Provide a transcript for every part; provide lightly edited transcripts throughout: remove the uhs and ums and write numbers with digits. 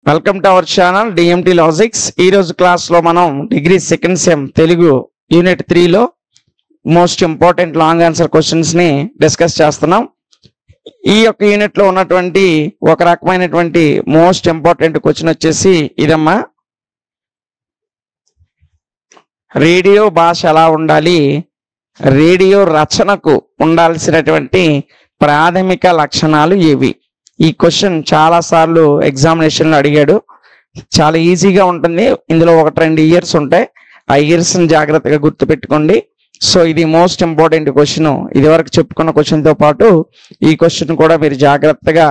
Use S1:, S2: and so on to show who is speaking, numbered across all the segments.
S1: Welcome to our channel DMT logics. ఈ రోజు class లో మనం degree second sem Telugu unit 3 లో most important long answer questions ని డిస్కస్ చేస్తున్నాం. ఈ యొక్క యూనిట్ లో ఉన్నటువంటి ఒక రకమైనటువంటి మోస్ట్ ఇంపార్టెంట్ క్వశ్చన్ వచ్చేసి ఇదమ్మా, రేడియో భాష ఎలా ఉండాలి, రేడియో రచనకు ఉండాల్సినటువంటి ప్రాథమిక లక్షణాలు ఏవి? ఈ క్వశ్చన్ చాలా సార్లు ఎగ్జామినేషన్ లో అడిగాడు. చాలా ఈజీగా ఉంటుంది. ఇందులో 1-2 ఇయర్స్ ఉంటాయి. ఆ ఇయర్స్ ని జాగ్రత్తగా గుర్తుపెట్టుకోండి. సో ఇది మోస్ట్ ఇంపార్టెంట్ క్వశ్చన్. ఇది వరకు చెప్పుకున్న క్వశ్చన్ తో పాటు ఈ క్వశ్చన్ కూడా మీరు జాగ్రత్తగా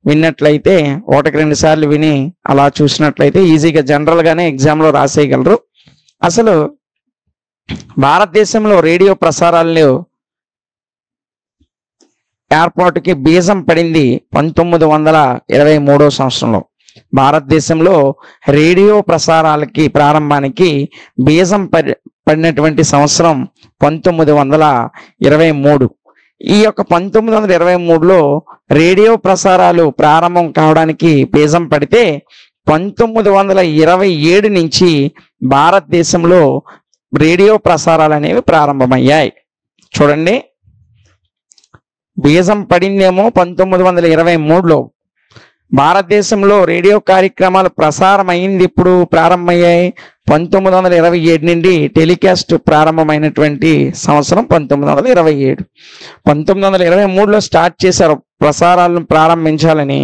S1: విన్నట్లయితే, 1-2 సార్లు విని అలా చూసినట్లయితే ఈజీగా జనరల్ గానే ఎగ్జామ్ లో రాసేయగలరు. అసలు భారతదేశంలో రేడియో ప్రసారాలు ఏర్పాటుకి బీజం పడింది 1923 సంవత్సరంలో. భారతదేశంలో రేడియో ప్రసారాలకి ప్రారంభానికి బీజం పడినటువంటి సంవత్సరం 1923. ఈ యొక్క 1923లో రేడియో ప్రసారాలు ప్రారంభం కావడానికి బీజం పడితే 1927 నుంచి భారతదేశంలో రేడియో ప్రసారాలు అనేవి ప్రారంభమయ్యాయి. చూడండి, బీజం పడిందేమో 1923లో. భారతదేశంలో రేడియో కార్యక్రమాలు ప్రసారం అయింది ఇప్పుడు ప్రారంభమయ్యాయి 1927 నుండి. టెలికాస్ట్ ప్రారంభమైనటువంటి సంవత్సరం 1927. 1923లో స్టార్ట్ చేశారు ప్రసారాలను ప్రారంభించాలని.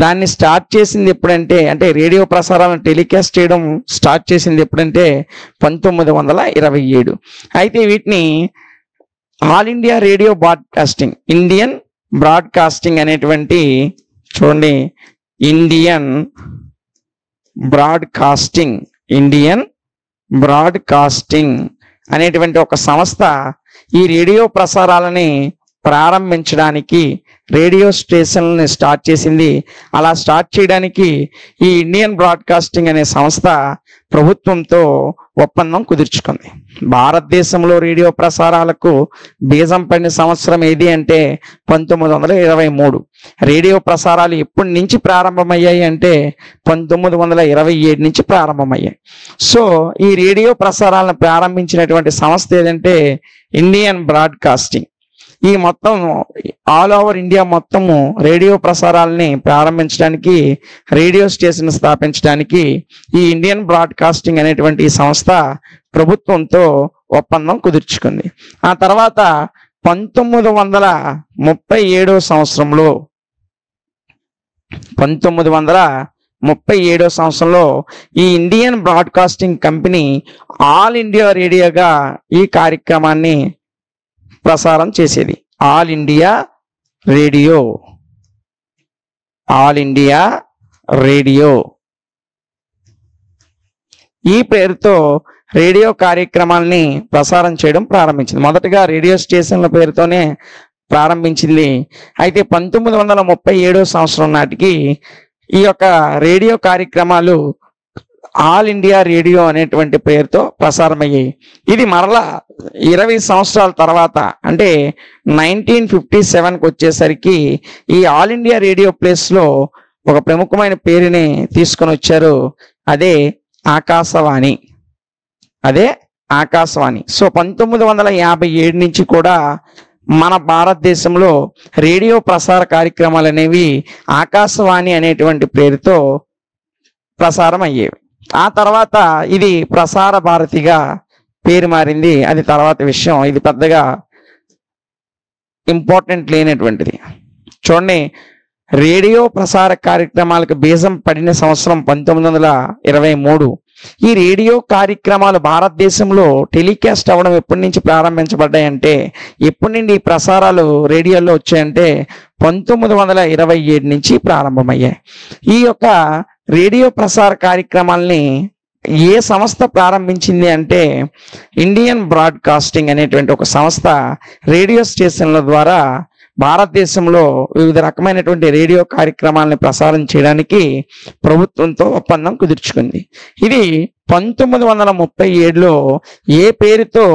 S1: దాన్ని స్టార్ట్ చేసింది ఎప్పుడంటే, అంటే రేడియో ప్రసారాలను టెలికాస్ట్ చేయడం స్టార్ట్ చేసింది ఎప్పుడంటే 1927. అయితే వీటిని all India radio broadcasting, Indian broadcasting అనేటువంటి, చూడండి, ఇండియన్ బ్రాడ్కాస్టింగ్ అనేటువంటి ఒక సంస్థ ఈ రేడియో ప్రసారాలని ప్రారంభించడానికి రేడియో స్టేషన్లని స్టార్ట్ చేసింది. అలా స్టార్ట్ చేయడానికి ఈ ఇండియన్ బ్రాడ్కాస్టింగ్ అనే సంస్థ ప్రభుత్వంతో ఒప్పందం కుదుర్చుకుంది. భారతదేశంలో రేడియో ప్రసారాలకు బీజం పడిన సంవత్సరం ఏది అంటే 1923. రేడియో ప్రసారాలు ఎప్పటి నుంచి ప్రారంభమయ్యాయి అంటే 1927 నుంచి ప్రారంభమయ్యాయి. సో ఈ రేడియో ప్రసారాలను ప్రారంభించినటువంటి సంస్థ ఏదంటే ఇండియన్ బ్రాడ్కాస్టింగ్. ఈ మొత్తం ఆల్ ఓవర్ ఇండియా మొత్తము రేడియో ప్రసారాలని ప్రారంభించడానికి, రేడియో స్టేషన్ స్థాపించడానికి ఈ ఇండియన్ బ్రాడ్కాస్టింగ్ అనేటువంటి ఈ సంస్థ ప్రభుత్వంతో ఒప్పందం కుదుర్చుకుంది. ఆ తర్వాత 1937 సంవత్సరంలో 1937 సంవత్సరంలో ఈ Indian broadcasting company all India రేడియోగా ఈ కార్యక్రమాన్ని ప్రసారం చేసేది. ఆల్ ఇండియా రేడియో ఈ పేరుతో రేడియో కార్యక్రమాల్ని ప్రసారం చేయడం ప్రారంభించింది. మొదటగా రేడియో స్టేషన్ల పేరుతోనే ప్రారంభించింది. అయితే 1937 సంవత్సరం నాటికి ఈ యొక్క రేడియో కార్యక్రమాలు ఆల్ ఇండియా రేడియో అనేటువంటి పేరుతో ప్రసారమయ్యాయి. ఇది మరలా 20 సంవత్సరాల తర్వాత, అంటే 1957కి వచ్చేసరికి ఈ ఆల్ ఇండియా రేడియో ప్లేస్లో ఒక ప్రముఖమైన పేరుని తీసుకొని వచ్చారు. అదే ఆకాశవాణి. సో 1957 నుంచి కూడా మన భారతదేశంలో రేడియో ప్రసార కార్యక్రమాలు అనేవి ఆకాశవాణి అనేటువంటి పేరుతో ప్రసారం అయ్యేవి. ఆ తర్వాత ఇది ప్రసార భారతిగా పేరు మారింది. అది తర్వాత విషయం. ఇది పెద్దగా ఇంపార్టెంట్ లేనటువంటిది. చూడండి, రేడియో ప్రసార కార్యక్రమాలకు బీజం పడిన సంవత్సరం 1923. ఈ రేడియో కార్యక్రమాలు భారతదేశంలో టెలికాస్ట్ అవ్వడం ఎప్పటి నుంచి ప్రారంభించబడ్డాయంటే, ఎప్పటి నుండి ఈ ప్రసారాలు రేడియోలో వచ్చాయంటే 1927 నుంచి ప్రారంభమయ్యాయి. ఈ యొక్క రేడియో ప్రసార కార్యక్రమాల్ని ఏ సంస్థ ప్రారంభించింది అంటే ఇండియన్ బ్రాడ్కాస్టింగ్ అనేటువంటి ఒక సంస్థ రేడియో స్టేషన్ల ద్వారా భారతదేశంలో వివిధ రకమైనటువంటి రేడియో కార్యక్రమాలను ప్రసారం చేయడానికి ప్రభుత్వంతో ఒప్పందం కుదుర్చుకుంది. ఇది 1937లో ఏ పేరుతో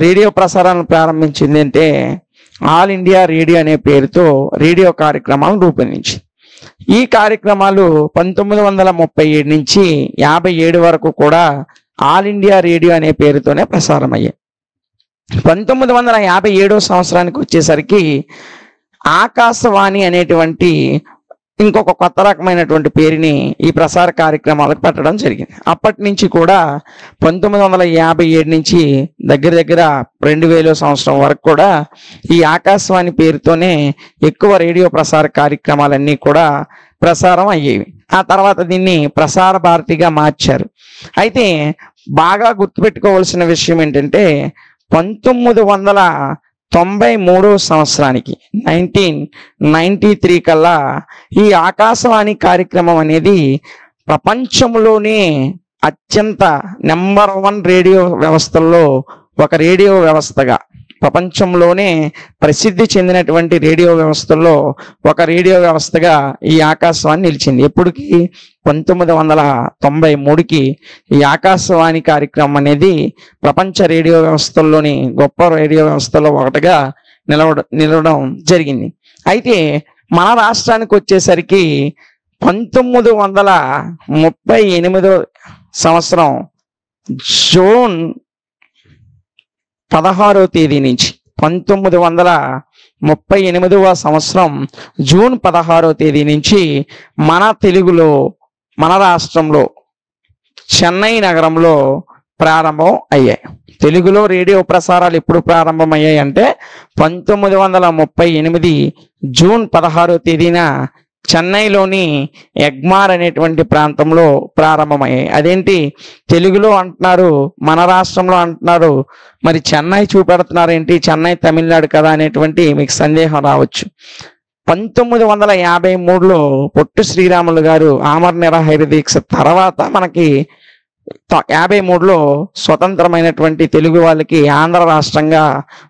S1: రేడియో ప్రసారాలను ప్రారంభించింది అంటే ఆల్ ఇండియా రేడియో అనే పేరుతో రేడియో కార్యక్రమాలను రూపొందించింది. ఈ కార్యక్రమాలు 1937 నుంచి 57 వరకు కూడా ఆల్ ఇండియా రేడియో అనే పేరుతోనే ప్రసారం అయ్యాయి. 1957 సంవత్సరానికి వచ్చేసరికి ఆకాశవాణి అనేటువంటి ఇంకొక కొత్త రకమైనటువంటి పేరుని ఈ ప్రసార కార్యక్రమాలకు పెట్టడం జరిగింది. అప్పటి నుంచి కూడా 1957 నుంచి దగ్గర 2000 సంవత్సరం వరకు కూడా ఈ ఆకాశవాణి పేరుతోనే ఎక్కువ రేడియో ప్రసార కార్యక్రమాలన్నీ కూడా ప్రసారం అయ్యేవి. ఆ తర్వాత దీన్ని ప్రసార భారతిగా మార్చారు. అయితే బాగా గుర్తుపెట్టుకోవాల్సిన విషయం ఏంటంటే 1993 సంవత్సరానికి 1993 కల్లా ఈ ఆకాశవాణి కార్యక్రమం అనేది ప్రపంచంలోనే అత్యంత నెంబర్ 1 రేడియో వ్యవస్థల్లో ఒక రేడియో వ్యవస్థగా, ప్రపంచంలోనే ప్రసిద్ధి చెందినటువంటి రేడియో వ్యవస్థల్లో ఒక రేడియో వ్యవస్థగా ఈ ఆకాశవాణి నిలిచింది. ఎప్పటికి 1993కి ఈ ఆకాశవాణి కార్యక్రమం అనేది ప్రపంచ రేడియో వ్యవస్థల్లోని గొప్ప రేడియో వ్యవస్థలో ఒకటిగా నిలవడం జరిగింది. అయితే మన రాష్ట్రానికి వచ్చేసరికి 1938 సంవత్సరం జూన్ 16వ తేదీ నుంచి 1938 సంవత్సరం జూన్ 16వ తేదీ నుంచి మన తెలుగులో మన రాష్ట్రంలో చెన్నై నగరంలో ప్రారంభం అయ్యాయి. తెలుగులో రేడియో ప్రసారాలు ఎప్పుడు ప్రారంభమయ్యాయి అంటే 1938 జూన్ 16వ తేదీన చెన్నైలోని ఎగ్మార్ అనేటువంటి ప్రాంతంలో ప్రారంభమయ్యాయి. అదేంటి తెలుగులో అంటున్నారు, మన రాష్ట్రంలో అంటున్నారు, మరి చెన్నై చూపెడుతున్నారు ఏంటి, చెన్నై తమిళనాడు కదా అనేటువంటి మీకు సందేహం రావచ్చు. 1953లో పొట్టు శ్రీరాములు గారు ఆమర నిరాహార దీక్ష తర్వాత మనకి 53లో స్వతంత్రమైనటువంటి తెలుగు వాళ్ళకి ఆంధ్ర రాష్ట్రంగా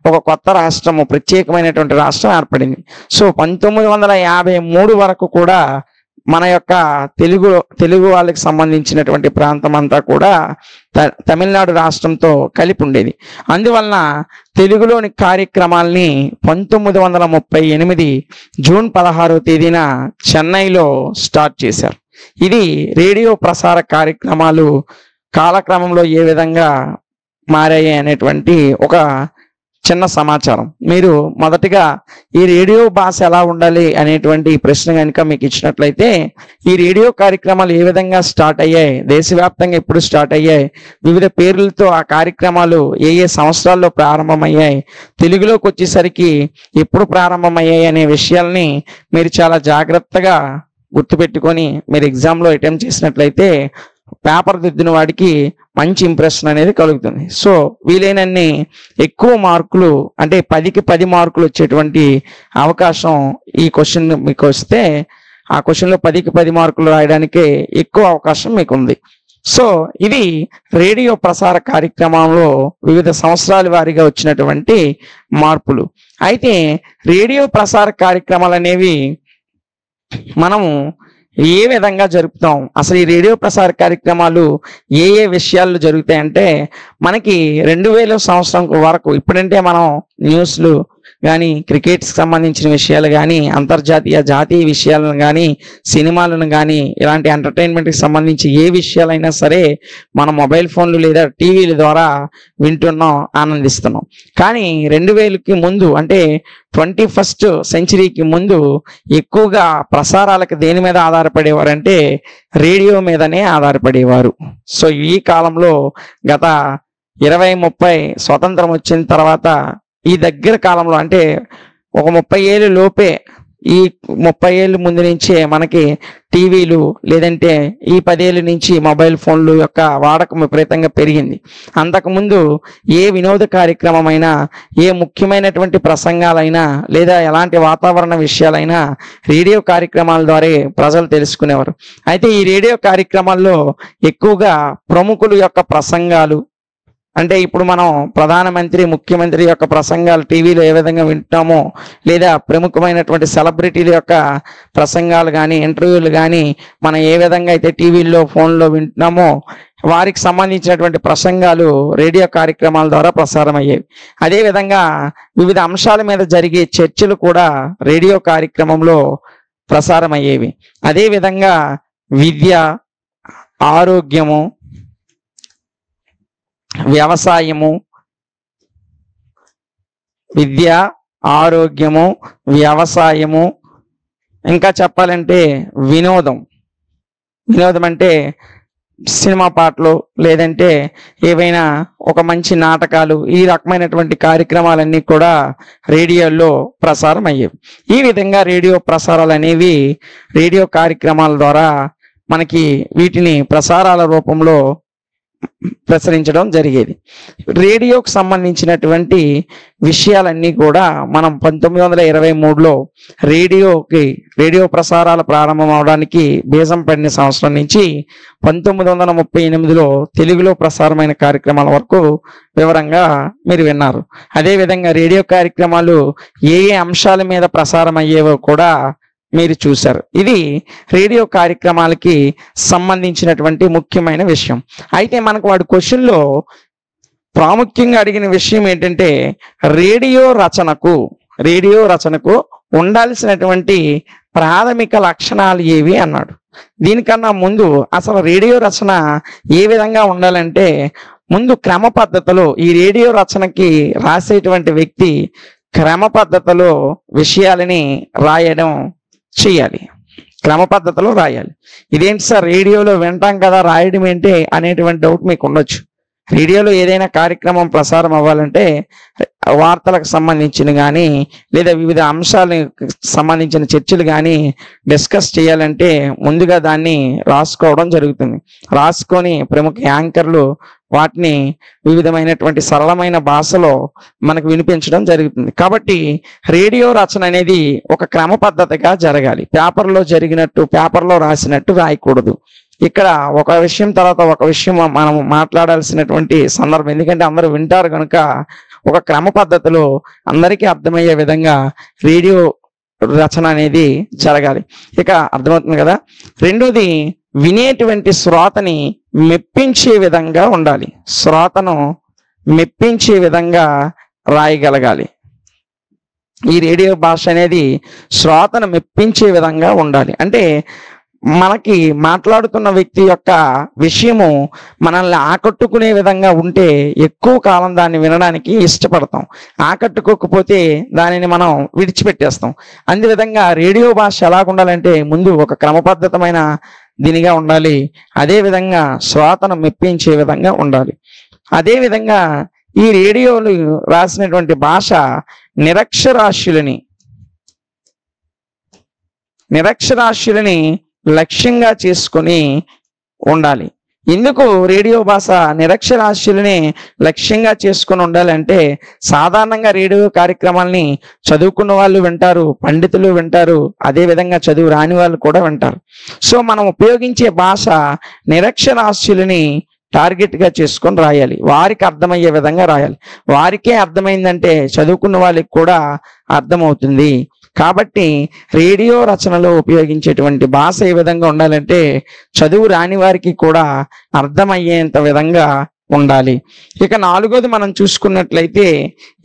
S1: ఒక కొత్త రాష్ట్రము, ప్రత్యేకమైనటువంటి రాష్ట్రం ఏర్పడింది. సో 1953 వరకు కూడా మన యొక్క తెలుగు వాళ్ళకి సంబంధించినటువంటి ప్రాంతం అంతా కూడా తమిళనాడు రాష్ట్రంతో కలిపి ఉండేది. అందువలన తెలుగులోని కార్యక్రమాల్ని 1938 జూన్ 16వ తేదీన చెన్నైలో స్టార్ట్ చేశారు. ఇది రేడియో ప్రసార కార్యక్రమాలు కాలక్రమంలో ఏ విధంగా మారాయి అనేటువంటి ఒక చిన్న సమాచారం. మీరు మొదటిగా ఈ రేడియో భాష ఎలా ఉండాలి అనేటువంటి ప్రశ్న కనుక మీకు ఇచ్చినట్లయితే, ఈ రేడియో కార్యక్రమాలు ఏ విధంగా స్టార్ట్ అయ్యాయి, దేశవ్యాప్తంగా ఎప్పుడు స్టార్ట్ అయ్యాయి, వివిధ పేర్లతో ఆ కార్యక్రమాలు ఏ సంవత్సరాల్లో ప్రారంభమయ్యాయి, తెలుగులోకి వచ్చేసరికి ఎప్పుడు ప్రారంభమయ్యాయి అనే విషయాల్ని మీరు చాలా జాగ్రత్తగా గుర్తుపెట్టుకొని మీరు ఎగ్జామ్లో అటెంప్ట్ చేసినట్లయితే పేపర్ దిద్దిన వాడికి మంచి ఇంప్రెషన్ అనేది కలుగుతుంది. సో వీలైనన్ని ఎక్కువ మార్కులు, అంటే 10కి 10 మార్కులు వచ్చేటువంటి అవకాశం ఈ క్వశ్చన్ మీకు వస్తే ఆ క్వశ్చన్లో 10కి 10 మార్కులు రాయడానికి ఎక్కువ అవకాశం మీకు ఉంది. సో ఇది రేడియో ప్రసార కార్యక్రమంలో వివిధ సంవత్సరాల వారీగా వచ్చినటువంటి మార్పులు. అయితే రేడియో ప్రసార కార్యక్రమాలు అనేవి మనము ఏ విధంగా జరుపుతాం, అసలు ఈ రేడియో ప్రసార కార్యక్రమాలు ఏ విషయాల్లో జరుగుతాయంటే, మనకి 2000 సంవత్సరం వరకు, ఇప్పుడంటే మనం న్యూస్లు కానీ, క్రికెట్కి సంబంధించిన విషయాలు కానీ, అంతర్జాతీయ జాతీయ విషయాలను కానీ, సినిమాలను కానీ, ఇలాంటి ఎంటర్టైన్మెంట్కి సంబంధించి ఏ విషయాలైనా సరే మన మొబైల్ ఫోన్లు లేదా టీవీల ద్వారా వింటున్నాం, ఆనందిస్తున్నాం. కానీ 2000కి ముందు, అంటే 21st సెంచరీకి ముందు ఎక్కువగా ప్రసారాలకు దేని మీద ఆధారపడేవారంటే రేడియో మీదనే ఆధారపడేవారు. సో ఈ కాలంలో గత 20-30 స్వతంత్రం వచ్చిన తర్వాత ఈ దగ్గర కాలంలో, అంటే ఒక 30 ఏళ్ళు లోపే, ఈ 30 ఏళ్ళు ముందు నుంచే మనకి టీవీలు లేదంటే ఈ 10 ఏళ్ళ నుంచి మొబైల్ ఫోన్లు యొక్క వాడకం విపరీతంగా పెరిగింది. అంతకుముందు ఏ వినోద కార్యక్రమమైనా, ఏ ముఖ్యమైనటువంటి ప్రసంగాలైనా లేదా ఎలాంటి వాతావరణ విషయాలైనా రేడియో కార్యక్రమాల ద్వారా ప్రజలు తెలుసుకునేవారు. అయితే ఈ రేడియో కార్యక్రమాల్లో ఎక్కువగా ప్రముఖుల యొక్క ప్రసంగాలు, అంటే ఇప్పుడు మనం ప్రధానమంత్రి, ముఖ్యమంత్రి యొక్క ప్రసంగాలు టీవీలో ఏ విధంగా వింటామో, లేదా ప్రముఖమైనటువంటి సెలబ్రిటీల యొక్క ప్రసంగాలు కానీ, ఇంటర్వ్యూలు కానీ మనం ఏ విధంగా అయితే టీవీల్లో, ఫోన్లో వింటున్నామో, వారికి సంబంధించినటువంటి ప్రసంగాలు రేడియో కార్యక్రమాల ద్వారా ప్రసారం అయ్యేవి. అదేవిధంగా వివిధ అంశాల మీద జరిగే చర్చలు కూడా రేడియో కార్యక్రమంలో ప్రసారమయ్యేవి. అదేవిధంగా విద్య, ఆరోగ్యము, వ్యవసాయము, విద్య, ఆరోగ్యము, వ్యవసాయము, ఇంకా చెప్పాలంటే వినోదం అంటే సినిమా పాటలు, లేదంటే ఏవైనా ఒక మంచి నాటకాలు, ఈ రకమైనటువంటి కార్యక్రమాలన్నీ కూడా రేడియోలో ప్రసారం అయ్యేవి. ఈ విధంగా రేడియో ప్రసారాలు అనేవి రేడియో కార్యక్రమాల ద్వారా మనకి వీటిని ప్రసారాల రూపంలో ప్రసరించడం జరిగేది. రేడియోకు సంబంధించినటువంటి విషయాలన్నీ కూడా మనం 1923లో రేడియో ప్రసారాల ప్రారంభం అవడానికి బీజం పడిన సంవత్సరం నుంచి 1938లో తెలుగులో ప్రసారమైన కార్యక్రమాల వరకు వివరంగా మీరు విన్నారు. అదేవిధంగా రేడియో కార్యక్రమాలు ఏ అంశాల మీద ప్రసారం అయ్యేవో కూడా మీరు చూశారు. ఇది రేడియో కార్యక్రమాలకి సంబంధించినటువంటి ముఖ్యమైన విషయం. అయితే మనకు వాడి క్వశ్చన్లో ప్రాముఖ్యంగా అడిగిన విషయం ఏంటంటే రేడియో రచనకు ఉండాల్సినటువంటి ప్రాథమిక లక్షణాలు ఏవి అన్నాడు. దీనికన్నా ముందు అసలు రేడియో రచన ఏ విధంగా ఉండాలంటే ముందు క్రమ పద్ధతిలో ఈ రేడియో రచనకి రాసేటువంటి వ్యక్తి క్రమ పద్ధతిలో విషయాలని రాయడం చేయాలి. క్రమ పద్ధతిలో రాయాలి. ఇదేంటి సార్ రేడియోలో వింటాం కదా రాయడం ఏంటి అనేటువంటి డౌట్ మీకు ఉండొచ్చు. రేడియోలో ఏదైనా కార్యక్రమం ప్రసారం అవ్వాలంటే వార్తలకు సంబంధించిన కానీ లేదా వివిధ అంశాలకు సంబంధించిన చర్చలు కానీ డిస్కస్ చేయాలంటే ముందుగా దాన్ని రాసుకోవడం జరుగుతుంది. రాసుకొని ప్రముఖ యాంకర్లు వాటిని వివిధమైనటువంటి సరళమైన భాషలో మనకు వినిపించడం జరుగుతుంది. కాబట్టి రేడియో రచన అనేది ఒక క్రమ పద్ధతిగా జరగాలి. పేపర్లో రాసినట్టు రాయకూడదు. ఇక్కడ ఒక విషయం తర్వాత ఒక విషయం మనం మాట్లాడాల్సినటువంటి సందర్భం, ఎందుకంటే అందరూ వింటారు కనుక ఒక క్రమ పద్ధతిలో అందరికీ అర్థమయ్యే విధంగా రేడియో రచన అనేది జరగాలి. ఇక అర్థమవుతుంది కదా. రెండోది వినేటువంటి శ్రోతని మెప్పించే విధంగా ఉండాలి. శ్రోతను మెప్పించే విధంగా రాయగలగాలి. ఈ రేడియో భాష అనేది శ్రోతను మెప్పించే విధంగా ఉండాలి. అంటే మనకి మాట్లాడుతున్న వ్యక్తి యొక్క విషయము మనల్ని ఆకట్టుకునే విధంగా ఉంటే ఎక్కువ కాలం దాన్ని వినడానికి ఇష్టపడతాం. ఆకట్టుకోకపోతే దానిని మనం విడిచిపెట్టేస్తాం. అందువిధంగా రేడియో భాష ఎలా ఉండాలంటే ముందు ఒక క్రమపద్ధతమైన దీనిగా ఉండాలి. అదేవిధంగా శ్రోతను మెప్పించే విధంగా ఉండాలి. అదేవిధంగా ఈ రేడియోలు రాసినటువంటి భాష నిరక్షరాస్యులని లక్ష్యంగా చేసుకొని ఉండాలి. ఎందుకు రేడియో భాష నిరక్షరాస్యులని లక్ష్యంగా చేసుకొని ఉండాలంటే సాధారణంగా రేడియో కార్యక్రమాల్ని చదువుకున్న వాళ్ళు వింటారు, పండితులు వింటారు, అదేవిధంగా చదువు రాని వాళ్ళు కూడా వింటారు. సో మనం ఉపయోగించే భాష నిరక్షరాస్యులని టార్గెట్గా చేసుకొని రాయాలి. వారికి అర్థమయ్యే విధంగా రాయాలి. వారికే అర్థమైందంటే చదువుకున్న వాళ్ళకి కూడా అర్థమవుతుంది. కాబట్టి రేడియో రచనలో ఉపయోగించేటువంటి భాష ఏ విధంగా ఉండాలంటే చదువు రాని వారికి కూడా అర్థమయ్యేంత విధంగా ఉండాలి. ఇక నాలుగోది మనం చూసుకున్నట్లయితే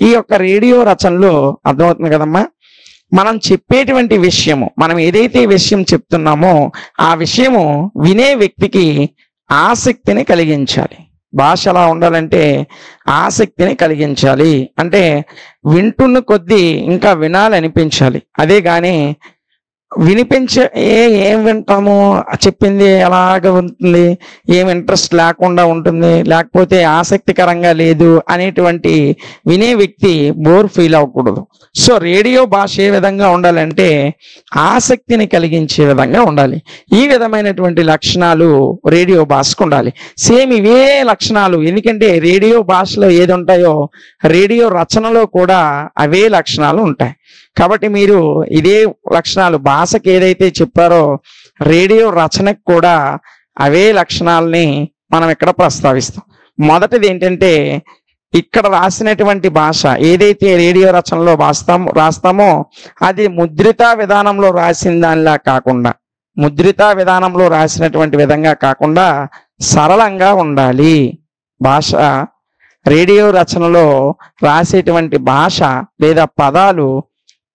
S1: ఈ యొక్క రేడియో రచనలో అర్థమవుతుంది కదమ్మా, మనం చెప్పేటువంటి విషయము, మనం ఏదైతే విషయం చెప్తున్నామో ఆ విషయము వినే వ్యక్తికి ఆసక్తిని కలిగించాలి. భాష ఎలా ఉండాలంటే ఆసక్తిని కలిగించాలి. అంటే వింటున్న కొద్దీ ఇంకా వినాలనిపించాలి. అదే కానీ ఏం వింటాము, చెప్పింది ఎలాగ ఉంటుంది, ఏం ఇంట్రెస్ట్ లేకుండా ఉంటుంది, లేకపోతే ఆసక్తికరంగా లేదు అనేటువంటి వినే వ్యక్తి బోర్ ఫీల్ అవ్వకూడదు. సో రేడియో భాష ఏ విధంగా ఉండాలంటే ఆసక్తిని కలిగించే విధంగా ఉండాలి. ఈ విధమైనటువంటి లక్షణాలు రేడియో భాషకు ఉండాలి. సేమ్ ఇవే లక్షణాలు, ఎందుకంటే రేడియో భాషలో ఏది ఉంటాయో రేడియో రచనలో కూడా అవే లక్షణాలు ఉంటాయి. కాబట్టి మీరు ఇదే లక్షణాలు భాషకి ఏదైతే చెప్పారో రేడియో రచనకు కూడా అవే లక్షణాలని మనం ఇక్కడ ప్రస్తావిస్తాం. మొదటిది ఏంటంటే ఇక్కడ రాసినటువంటి భాష ఏదైతే రేడియో రచనలో రాస్తామో అది ముద్రిత విధానంలో రాసిన దానిలా కాకుండా, ముద్రిత విధానంలో రాసినటువంటి విధంగా కాకుండా సరళంగా ఉండాలి. భాష రేడియో రచనలో రాసేటువంటి భాష లేదా పదాలు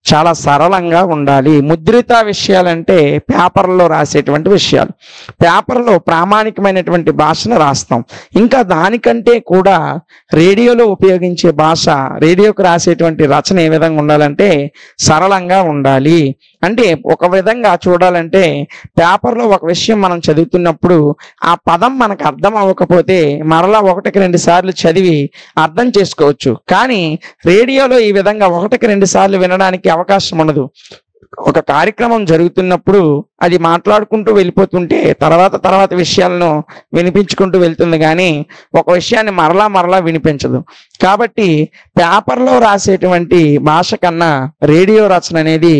S1: చాలా సరళంగా ఉండాలి. ముద్రిత విషయాలంటే పేపర్లో రాసేటువంటి విషయాలు. పేపర్లో ప్రామాణికమైనటువంటి భాషను రాస్తాం. ఇంకా దానికంటే కూడా రేడియోలో ఉపయోగించే భాష, రేడియోకి రాసేటువంటి రచన ఏ విధంగా ఉండాలంటే సరళంగా ఉండాలి. అంటే ఒక విధంగా చూడాలంటే పేపర్లో ఒక విషయం మనం చదువుతున్నప్పుడు ఆ పదం మనకు అర్థం అవ్వకపోతే మరలా 1-2 సార్లు చదివి అర్థం చేసుకోవచ్చు. కానీ రేడియోలో ఈ విధంగా 1-2 సార్లు వినడానికి అవకాశం ఉండదు. ఒక కార్యక్రమం జరుగుతున్నప్పుడు అది మాట్లాడుకుంటూ వెళ్ళిపోతుంటే తర్వాత విషయాలను వినిపించుకుంటూ వెళ్తుంది, కానీ ఒక విషయాన్ని మరలా వినిపించదు. కాబట్టి పేపర్లో రాసేటువంటి భాష కన్నా రేడియో రచన అనేది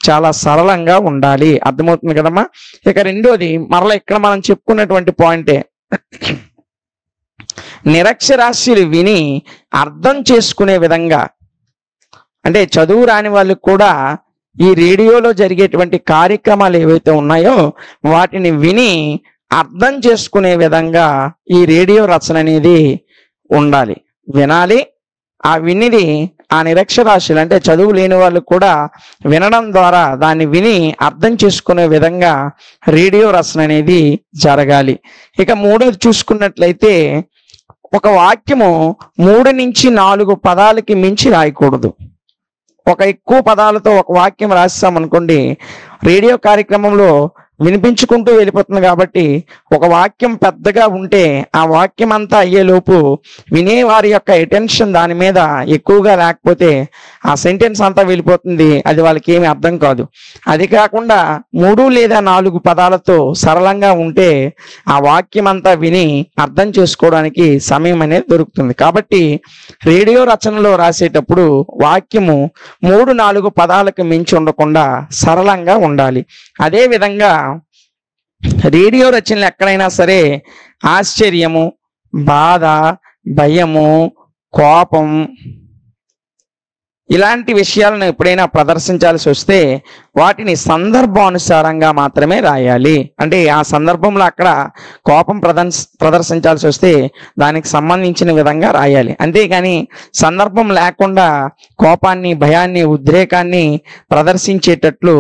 S1: చాలా సరళంగా ఉండాలి. అర్థమవుతుంది కదమ్మా. ఇక రెండోది మరలా ఇక్కడ మనం చెప్పుకున్నటువంటి పాయింటే, నిరక్షరాస్యులు విని అర్థం చేసుకునే విధంగా, అంటే చదువు రాని వాళ్ళు కూడా ఈ రేడియోలో జరిగేటువంటి కార్యక్రమాలు ఏవైతే ఉన్నాయో వాటిని విని అర్థం చేసుకునే విధంగా ఈ రేడియో రచన అనేది ఉండాలి, వినాలి. ఆ వినిది ఆ నిరక్షరాస్యులు అంటే చదువు లేని వాళ్ళు కూడా వినడం ద్వారా దాన్ని విని అర్థం చేసుకునే విధంగా రేడియో రచన అనేది జరగాలి. ఇక మూడోది చూసుకున్నట్లయితే, ఒక వాక్యము 3 నుంచి 4 పదాలకి మించి రాయకూడదు. ఒక ఎక్కువ పదాలతో ఒక వాక్యం రాస్తామనుకోండి, రేడియో కార్యక్రమంలో వినిపించుకుంటూ వెళ్ళిపోతుంది. కాబట్టి ఒక వాక్యం పెద్దగా ఉంటే ఆ వాక్యం అంతా అయ్యేలోపు వినేవారి యొక్క అటెన్షన్ దాని మీద ఎక్కువగా లేకపోతే ఆ సెంటెన్స్ అంతా వెళ్ళిపోతుంది, అది వాళ్ళకి ఏమి అర్థం కాదు. అది కాకుండా 3 లేదా 4 పదాలతో సరళంగా ఉంటే ఆ వాక్యం అంతా విని అర్థం చేసుకోవడానికి సమయం అనేది దొరుకుతుంది. కాబట్టి రేడియో రచనలో రాసేటప్పుడు వాక్యము 3-4 పదాలకు మించి ఉండకుండా సరళంగా ఉండాలి. అదే విధంగా రేడియో రచనలు ఎక్కడైనా సరే ఆశ్చర్యము, బాధ, భయము, కోపం ఇలాంటి విషయాలను ఎప్పుడైనా ప్రదర్శించాల్సి వస్తే వాటిని సందర్భానుసారంగా మాత్రమే రాయాలి. అంటే ఆ సందర్భంలో అక్కడ కోపం ప్రదర్శించాల్సి వస్తే దానికి సంబంధించిన విధంగా రాయాలి. అంతేగాని సందర్భం లేకుండా కోపాన్ని, భయాన్ని, ఉద్రేకాన్ని ప్రదర్శించేటట్లు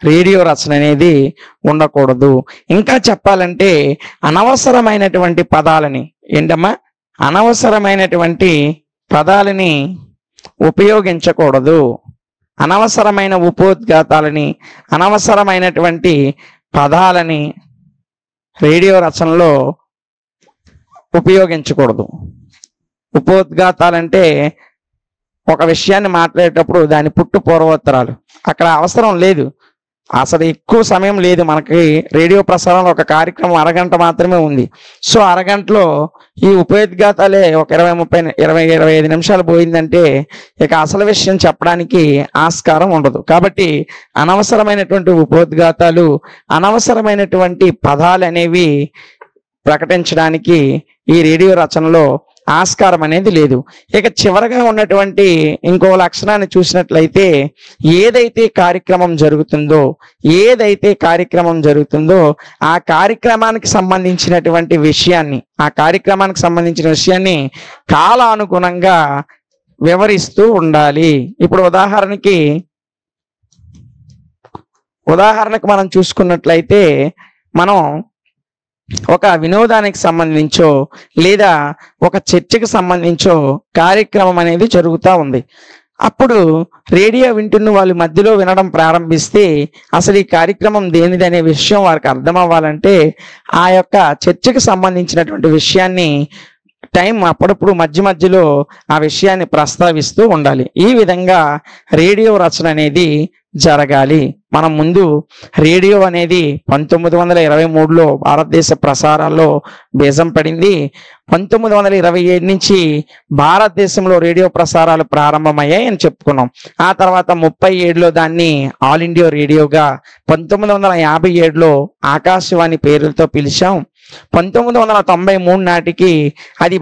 S1: రేడియో రచన అనేది ఉండకూడదు. ఇంకా చెప్పాలంటే అనవసరమైనటువంటి పదాలని, ఏంటమ్మా, అనవసరమైనటువంటి పదాలని ఉపయోగించకూడదు. అనవసరమైన ఉపోద్ఘాతాలని, అనవసరమైనటువంటి పదాలని రేడియో రచనలో ఉపయోగించకూడదు. ఉపోద్ఘాతాలంటే ఒక విషయాన్ని మాట్లాడేటప్పుడు దాని పుట్టు పూర్వోత్తరాలు అక్కడ అవసరం లేదు. అసలు ఎక్కువ సమయం లేదు మనకి. రేడియో ప్రసారంలో ఒక కార్యక్రమం అరగంట మాత్రమే ఉంది. సో అరగంటలో ఈ ఉపోద్ఘాతాలే ఒక 20-25 నిమిషాలు పోయిందంటే ఇక అసలు విషయం చెప్పడానికి ఆస్కారం ఉండదు. కాబట్టి అనవసరమైనటువంటి ఉపోద్ఘాతాలు, అనవసరమైనటువంటి పదాలు అనేవి ప్రకటించడానికి ఈ రేడియో రచనలో ఆస్కారం అనేది లేదు. ఇక చివరగా ఉన్నటువంటి ఇంకో లక్షణాన్ని చూసినట్లయితే, ఏదైతే కార్యక్రమం జరుగుతుందో ఆ కార్యక్రమానికి సంబంధించినటువంటి విషయాన్ని కాలానుగుణంగా వివరిస్తూ ఉండాలి. ఇప్పుడు ఉదాహరణకు మనం చూసుకున్నట్లయితే, మనం ఒక వినోదానికి సంబంధించో లేదా ఒక చర్చకు సంబంధించో కార్యక్రమం అనేది జరుగుతూ ఉంది. అప్పుడు రేడియో వింటున్న వాళ్ళు మధ్యలో వినడం ప్రారంభిస్తే అసలు ఈ కార్యక్రమం దేనిదనే విషయం వారికి అర్థం అవ్వాలంటే ఆ యొక్క చర్చకు సంబంధించినటువంటి విషయాన్ని అప్పుడప్పుడు మధ్యలో ఆ విషయాన్ని ప్రస్తావిస్తూ ఉండాలి. ఈ విధంగా రేడియో రచన అనేది జరగాలి. మనం ముందు రేడియో అనేది 1923లో భారతదేశ ప్రసారాల్లో బీజం పడింది. 1927 నుంచి భారతదేశంలో రేడియో ప్రసారాలు ప్రారంభమయ్యాయి అని చెప్పుకున్నాం. ఆ తర్వాత 37లో దాన్ని ఆల్ ఇండియా రేడియోగా, 1957లో ఆకాశవాణి పేరులతో పిలిచాం. 1993 నాటికి అది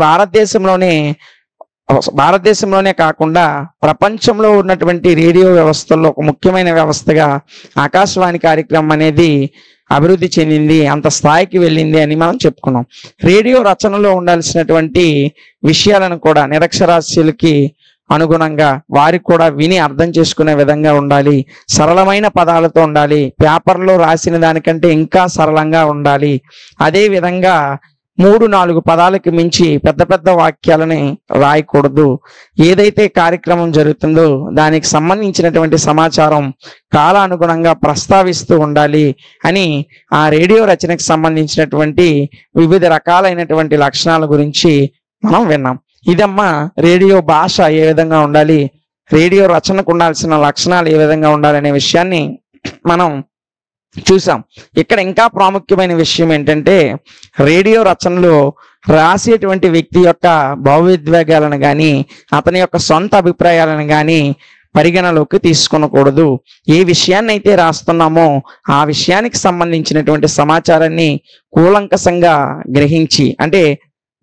S1: భారతదేశంలోనే కాకుండా ప్రపంచంలో ఉన్నటువంటి రేడియో వ్యవస్థల్లో ఒక ముఖ్యమైన వ్యవస్థగా ఆకాశవాణి కార్యక్రమం అనేది అభివృద్ధి చెందింది, అంత స్థాయికి వెళ్ళింది అని మనం చెప్పుకున్నాం. రేడియో రచనలో ఉండాల్సినటువంటి విషయాలను కూడా నిరక్షరాస్యులకి అనుగుణంగా వారికి కూడా విని అర్థం చేసుకునే విధంగా ఉండాలి, సరళమైన పదాలతో ఉండాలి, పేపర్లో రాసిన దానికంటే ఇంకా సరళంగా ఉండాలి. అదే విధంగా 3-4 పదాలకు మించి పెద్ద పెద్ద వాక్యాలని రాయకూడదు. ఏదైతే కార్యక్రమం జరుగుతుందో దానికి సంబంధించినటువంటి సమాచారం కాలానుగుణంగా ప్రస్తావిస్తూ ఉండాలి అని ఆ రేడియో రచనకు సంబంధించినటువంటి వివిధ రకాలైనటువంటి లక్షణాల గురించి మనం విన్నాం. ఇదమ్మా రేడియో భాష ఏ విధంగా ఉండాలి, రేడియో రచనకు ఉండాల్సిన లక్షణాలు ఏ విధంగా ఉండాలనే విషయాన్ని మనం చూసాం. ఇక్కడ ఇంకా ప్రాముఖ్యమైన విషయం ఏంటంటే రేడియో రచనలో రాసేటువంటి వ్యక్తి యొక్క భావోద్వేగాలను కానీ అతని యొక్క సొంత అభిప్రాయాలను కానీ పరిగణలోకి తీసుకొనకూడదు. ఏ విషయాన్ని అయితే రాస్తున్నామో ఆ విషయానికి సంబంధించినటువంటి సమాచారాన్ని కూలంకషంగా గ్రహించి, అంటే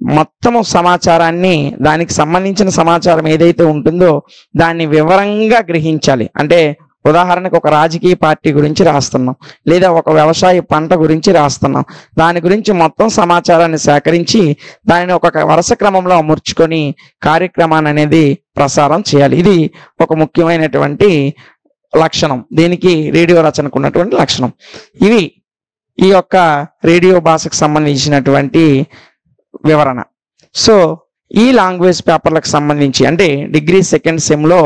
S1: మొత్తము సమాచారాన్ని, దానికి సంబంధించిన సమాచారం ఏదైతే ఉంటుందో దాన్ని వివరంగా గ్రహించాలి. అంటే ఉదాహరణకు ఒక రాజకీయ పార్టీ గురించి రాస్తున్నాం, లేదా ఒక వ్యవసాయ పంట గురించి రాస్తున్నాం. దాని గురించి మొత్తం సమాచారాన్ని సేకరించి దానిని ఒక వరుస క్రమంలో అమర్చుకొని కార్యక్రమాన్ని అనేది ప్రసారం చేయాలి. ఇది ఒక ముఖ్యమైనటువంటి లక్షణం, దీనికి రేడియో రచనకు ఉన్నటువంటి లక్షణం. ఇవి ఈ యొక్క రేడియో భాషకు సంబంధించినటువంటి వివరణ. సో ఈ లాంగ్వేజ్ పేపర్లకు సంబంధించి అంటే డిగ్రీ సెకండ్ సెమ్లో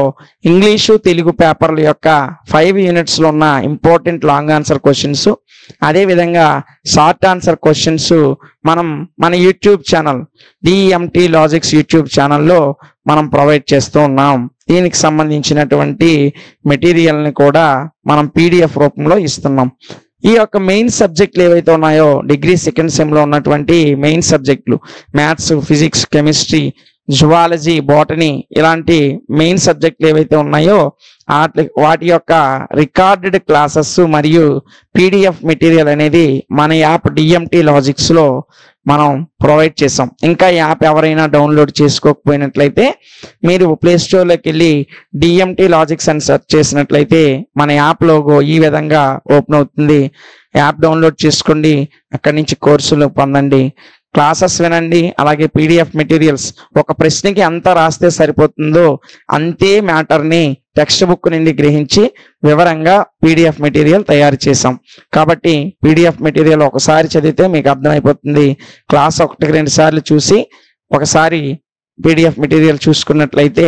S1: ఇంగ్లీషు తెలుగు పేపర్ల యొక్క 5 యూనిట్స్లో ఉన్న ఇంపార్టెంట్ లాంగ్ ఆన్సర్ క్వశ్చన్స్, అదేవిధంగా షార్ట్ ఆన్సర్ క్వశ్చన్స్ మనం మన YouTube channel DEMT logics YouTube ఛానల్లో మనం ప్రొవైడ్ చేస్తూ ఉన్నాం. దీనికి సంబంధించినటువంటి మెటీరియల్ని కూడా మనం PDF రూపంలో ఇస్తున్నాం. ఈ యొక్క మెయిన్ సబ్జెక్టులు ఏవైతే ఉన్నాయో డిగ్రీ సెకండ్ సెమ్లో ఉన్నటువంటి మెయిన్ సబ్జెక్టులు maths, physics, chemistry, zoology, botany ఇలాంటి మెయిన్ సబ్జెక్టులు ఏవైతే ఉన్నాయో వాటి యొక్క రికార్డెడ్ క్లాసెస్ మరియు PDF మెటీరియల్ అనేది మన యాప్ DEMT లాజిక్స్లో మనం ప్రొవైడ్ చేసాం. ఇంకా యాప్ ఎవరైనా డౌన్లోడ్ చేసుకోకపోయినట్లయితే మీరు ప్లే స్టోర్లోకి వెళ్ళి DEMT లాజిక్స్ అని సెర్చ్ చేసినట్లయితే మన యాప్ లోగో ఈ విధంగా ఓపెన్ అవుతుంది. యాప్ డౌన్లోడ్ చేసుకోండి, అక్కడి నుంచి కోర్సులు పొందండి, క్లాసెస్ వినండి. అలాగే PDF మెటీరియల్స్, ఒక ప్రశ్నకి ఎంత రాస్తే సరిపోతుందో అంతే మ్యాటర్ని టెక్స్ట్ బుక్ నుండి గ్రహించి వివరంగా PDF మెటీరియల్ తయారు చేసాం. కాబట్టి PDF మెటీరియల్ ఒకసారి చదివితే మీకు అర్థమైపోతుంది. క్లాస్ 1-2 సార్లు చూసి ఒకసారి PDF మెటీరియల్ చూసుకున్నట్లయితే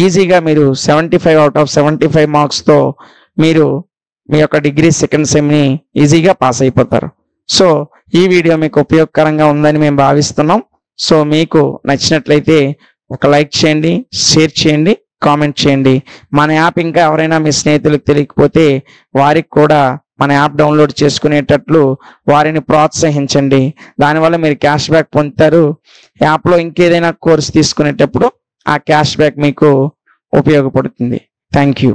S1: ఈజీగా మీరు 75 out of 75 మార్క్స్తో మీరు మీ యొక్క డిగ్రీ సెకండ్ సెమ్ని ఈజీగా పాస్ అయిపోతారు. సో ఈ వీడియో మీకు ఉపయోగకరంగా ఉందని మేము భావిస్తున్నాం. సో మీకు నచ్చినట్లయితే ఒక లైక్ చేయండి, షేర్ చేయండి, కామెంట్ చేయండి. మన యాప్ ఇంకా ఎవరైనా మీ స్నేహితులకు తెలియకపోతే వారికి కూడా మన యాప్ డౌన్లోడ్ చేసుకునేటట్లు వారిని ప్రోత్సహించండి. దానివల్ల మీరు క్యాష్ బ్యాక్ పొందుతారు. యాప్లో ఇంకేదైనా కోర్స్ తీసుకునేటప్పుడు ఆ క్యాష్ బ్యాక్ మీకు ఉపయోగపడుతుంది. Thank you.